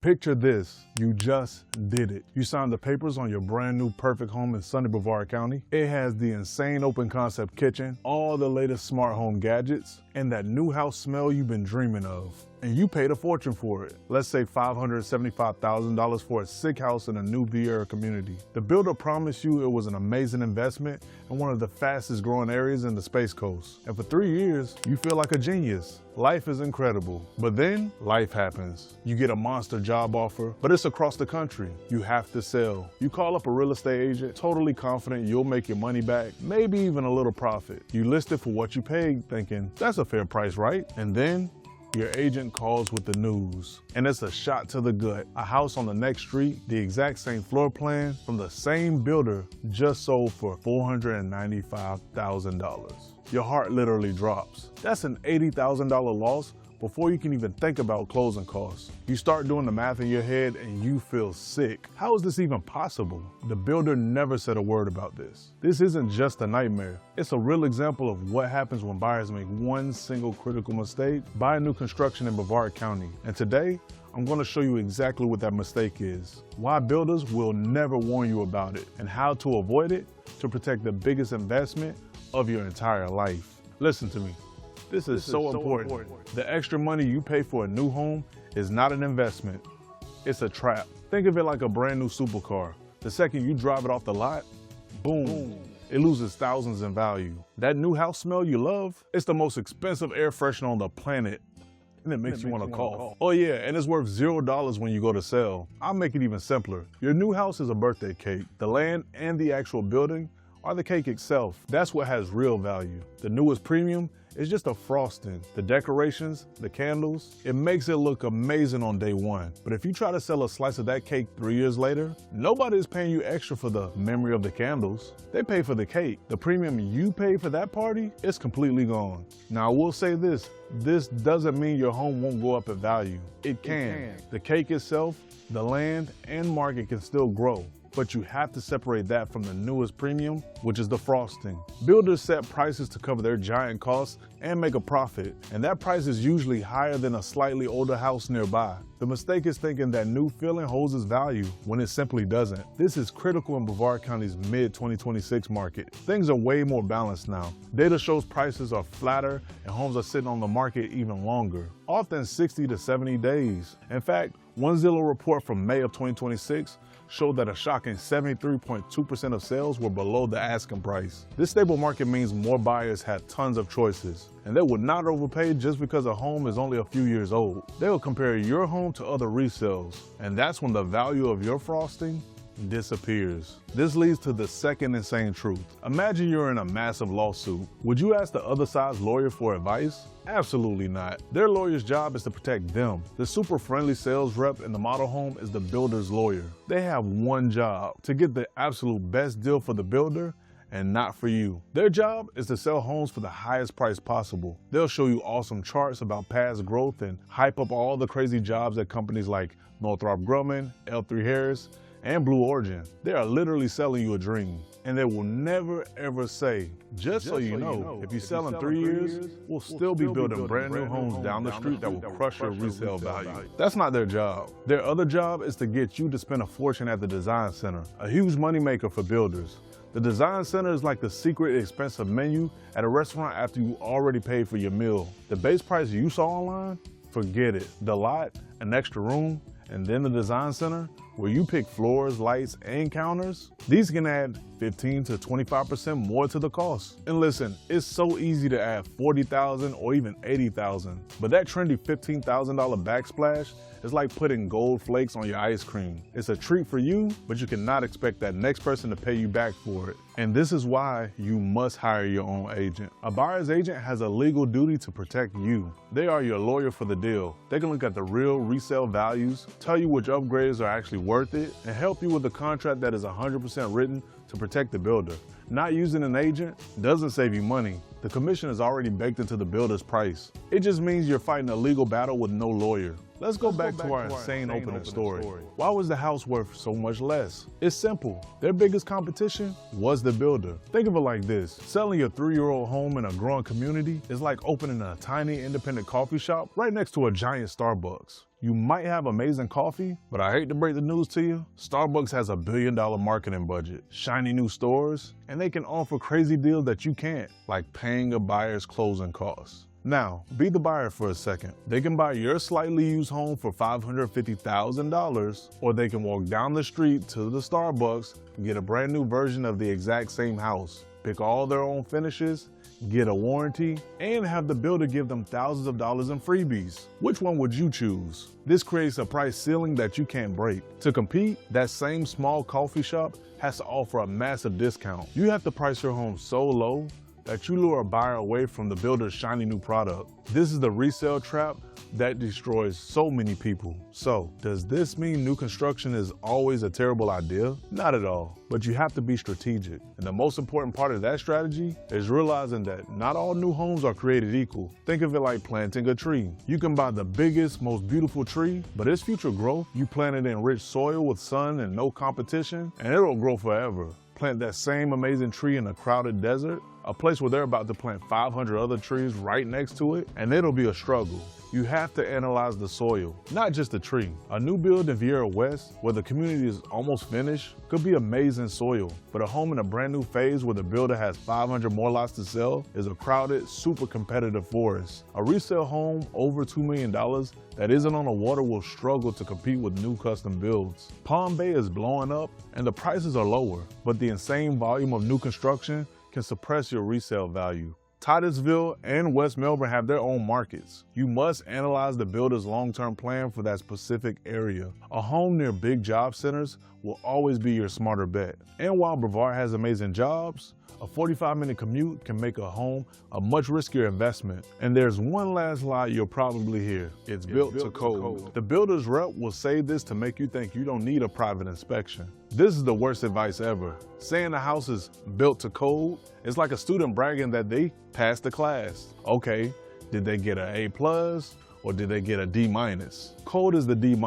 Picture this, you just did it. You signed the papers on your brand new perfect home in sunny Brevard County. It has the insane open concept kitchen, all the latest smart home gadgets, and that new house smell you've been dreaming of. And you paid a fortune for it. Let's say $575,000 for a sick house in a new Vieira community. The builder promised you it was an amazing investment and one of the fastest growing areas in the Space Coast. And for 3 years, you feel like a genius. Life is incredible. But then, life happens. You get a monster job offer, but it's across the country. You have to sell. You call up a real estate agent, totally confident you'll make your money back, maybe even a little profit. You list it for what you paid, thinking, that's a fair price, right? And then, your agent calls with the news, and it's a shot to the gut. A house on the next street, the exact same floor plan from the same builder, just sold for $495,000. Your heart literally drops. That's an $80,000 loss before you can even think about closing costs. You start doing the math in your head and you feel sick. How is this even possible? The builder never said a word about this. This isn't just a nightmare. It's a real example of what happens when buyers make one single critical mistake, buy new construction in Brevard County. And today, I'm going to show you exactly what that mistake is, why builders will never warn you about it, and how to avoid it to protect the biggest investment of your entire life. Listen to me. This is so important. The extra money you pay for a new home is not an investment. It's a trap. Think of it like a brand new supercar. The second you drive it off the lot, boom, it loses thousands in value. That new house smell you love, it's the most expensive air freshener on the planet. And it makes you want to cough. Oh yeah, and it's worth $0 when you go to sell. I'll make it even simpler. Your new house is a birthday cake. The land and the actual building are the cake itself. That's what has real value. The newest premium is just a frosting. The decorations, the candles, it makes it look amazing on day one. But if you try to sell a slice of that cake 3 years later, nobody is paying you extra for the memory of the candles. They pay for the cake. The premium you pay for that party is completely gone. Now I will say this doesn't mean your home won't go up in value. It can. The cake itself, the land, and market can still grow. But you have to separate that from the newest premium, which is the frosting. Builders set prices to cover their giant costs and make a profit, and that price is usually higher than a slightly older house nearby. The mistake is thinking that new feeling holds its value when it simply doesn't. This is critical in Brevard County's mid-2026 market. Things are way more balanced now. Data shows prices are flatter and homes are sitting on the market even longer, often 60 to 70 days. In fact, one Zillow report from May of 2026 showed that a shocking 73.2% of sales were below the asking price. This stable market means more buyers had tons of choices, and they would not overpay just because a home is only a few years old. They will compare your home to other resales, and that's when the value of your frosting disappears. This leads to the second insane truth. Imagine you're in a massive lawsuit. Would you ask the other side's lawyer for advice? Absolutely not. Their lawyer's job is to protect them. The super friendly sales rep in the model home is the builder's lawyer. They have one job: to get the absolute best deal for the builder and not for you. Their job is to sell homes for the highest price possible. They'll show you awesome charts about past growth and hype up all the crazy jobs at companies like Northrop Grumman, L3 Harris, and Blue Origin. They are literally selling you a dream. And they will never ever say, just so you know, if you sell in 3 years, we'll still be building brand new homes down the street that will crush your resale value. That's not their job. Their other job is to get you to spend a fortune at the design center, a huge moneymaker for builders. The design center is like the secret expensive menu at a restaurant after you already paid for your meal. The base price you saw online, forget it. The lot, an extra room, and then the design center, where you pick floors, lights, and counters, these can add 15 to 25% more to the cost. And listen, it's so easy to add $40,000 or even $80,000, but that trendy $15,000 backsplash is like putting gold flakes on your ice cream. It's a treat for you, but you cannot expect that next person to pay you back for it. And this is why you must hire your own agent. A buyer's agent has a legal duty to protect you. They are your lawyer for the deal. They can look at the real resale values, tell you which upgrades are actually worth it, and help you with a contract that is 100% written to protect the builder. Not using an agent doesn't save you money. The commission is already baked into the builder's price. It just means you're fighting a legal battle with no lawyer. Let's go back to our insane opening story. Why was the house worth so much less? It's simple. Their biggest competition was the builder. Think of it like this. Selling your 3-year-old home in a growing community is like opening a tiny independent coffee shop right next to a giant Starbucks. You might have amazing coffee, but I hate to break the news to you, Starbucks has $1 billion marketing budget, shiny new stores, and they can offer crazy deals that you can't, like paying a buyer's closing costs. Now, be the buyer for a second. They can buy your slightly used home for $550,000, or they can walk down the street to the Starbucks and get a brand new version of the exact same house, pick all their own finishes, get a warranty, and have the builder give them thousands of dollars in freebies. Which one would you choose? This creates a price ceiling that you can't break. To compete, that same small coffee shop has to offer a massive discount. You have to price your home so low that you lure a buyer away from the builder's shiny new product. This is the resale trap that destroys so many people. So, does this mean new construction is always a terrible idea? Not at all, but you have to be strategic. And the most important part of that strategy is realizing that not all new homes are created equal. Think of it like planting a tree. You can buy the biggest, most beautiful tree, but its future growth, you plant it in rich soil with sun and no competition, and it'll grow forever. Plant that same amazing tree in a crowded desert, a place where they're about to plant 500 other trees right next to it, and it'll be a struggle. You have to analyze the soil, not just the tree. A new build in Viera West, where the community is almost finished, could be amazing soil, but a home in a brand new phase where the builder has 500 more lots to sell is a crowded, super competitive forest. A resale home over $2 million that isn't on the water will struggle to compete with new custom builds. Palm Bay is blowing up and the prices are lower, but the insane volume of new construction can suppress your resale value. Titusville and West Melbourne have their own markets. You must analyze the builder's long-term plan for that specific area. A home near big job centers will always be your smarter bet. And while Brevard has amazing jobs, a 45-minute commute can make a home a much riskier investment. And there's one last lie you'll probably hear. It's built to code. The builder's rep will say this to make you think you don't need a private inspection. This is the worst advice ever. Saying the house is built to code is like a student bragging that they passed the class. Okay, did they get an A+ or did they get a D-? Code is the D-.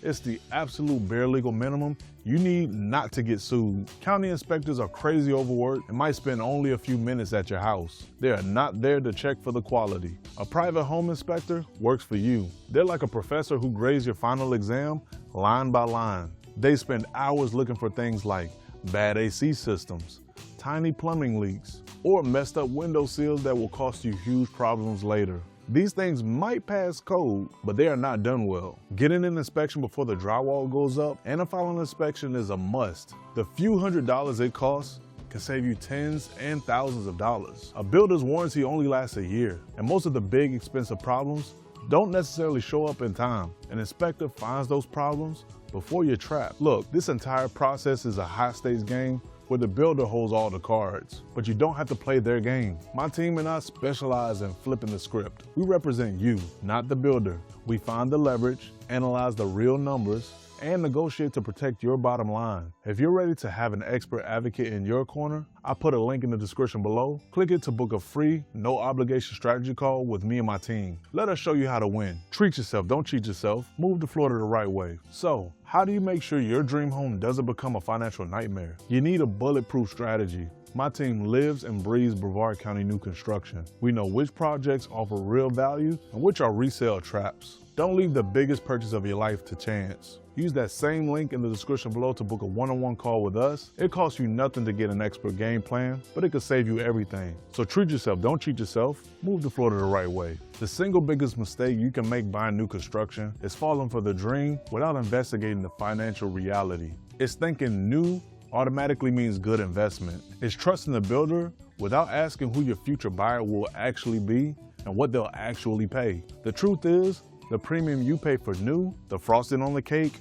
It's the absolute bare legal minimum you need not to get sued. County inspectors are crazy overworked and might spend only a few minutes at your house. They are not there to check for the quality. A private home inspector works for you. They're like a professor who grades your final exam line by line. They spend hours looking for things like bad AC systems, tiny plumbing leaks, or messed up window sills that will cost you huge problems later. These things might pass code, but they are not done well. Getting an inspection before the drywall goes up and a final inspection is a must. The few $100s it costs can save you tens and thousands of dollars. A builder's warranty only lasts a year, and most of the big expensive problems don't necessarily show up in time. An inspector finds those problems before you're trapped. Look, this entire process is a high-stakes game where the builder holds all the cards, but you don't have to play their game. My team and I specialize in flipping the script. We represent you, not the builder. We find the leverage, analyze the real numbers, and negotiate to protect your bottom line. If you're ready to have an expert advocate in your corner, I put a link in the description below. Click it to book a free, no obligation strategy call with me and my team. Let us show you how to win. Treat yourself, don't cheat yourself. Move to Florida the right way. So, how do you make sure your dream home doesn't become a financial nightmare? You need a bulletproof strategy. My team lives and breathes Brevard County new construction. We know which projects offer real value and which are resale traps. Don't leave the biggest purchase of your life to chance. Use that same link in the description below to book a one-on-one call with us. It costs you nothing to get an expert game plan, but it could save you everything. So treat yourself, don't cheat yourself. Move to Florida the right way. The single biggest mistake you can make buying new construction is falling for the dream without investigating the financial reality. It's thinking new automatically means good investment. It's trusting the builder without asking who your future buyer will actually be and what they'll actually pay. The truth is, the premium you pay for new, the frosting on the cake,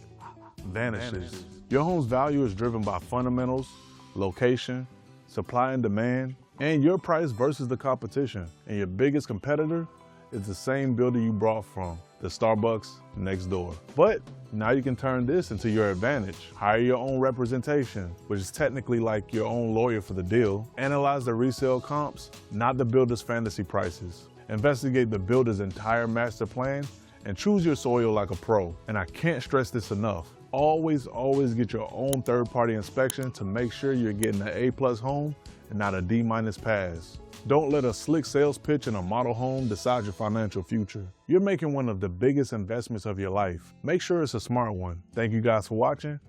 vanishes. Your home's value is driven by fundamentals, location, supply and demand, and your price versus the competition. And your biggest competitor is the same builder you brought from, the Starbucks next door. But now you can turn this into your advantage. Hire your own representation, which is technically like your own lawyer for the deal. Analyze the resale comps, not the builder's fantasy prices. Investigate the builder's entire master plan and choose your soil like a pro. And I can't stress this enough. Always get your own third-party inspection to make sure you're getting an A+ home and not a D- pass. Don't let a slick sales pitch and a model home decide your financial future. You're making one of the biggest investments of your life. Make sure it's a smart one. Thank you guys for watching,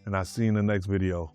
and I'll see you in the next video.